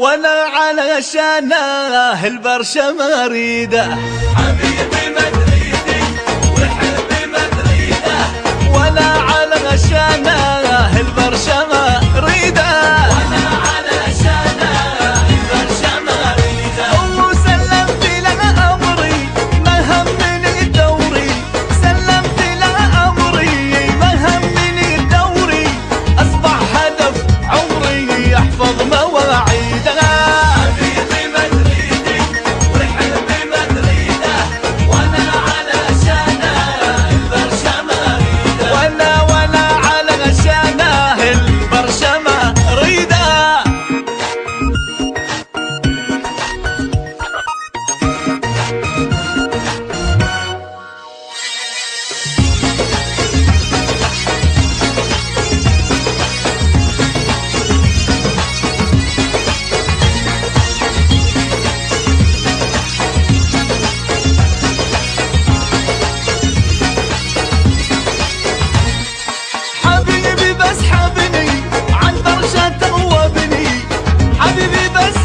وانا علشانه البرشا ما اريده. حبيبي ما تريدي وحبي ما تريده، وانا علشانه البرشا ما اريده. وانا علشانه البرشا ما اريده. وسلمت له امري ما همني دوري، سلمت له امري ما همني دوري، اصبح هدف عمري يحفظ مواعيده. حبيبي ما تريدي وحبي ما تريده، وانا علشانه البرشا ما اريده. وانا علشانه البرشا ما اريده. حبيبي بس حبني عن برشا توبني، حبيبي بس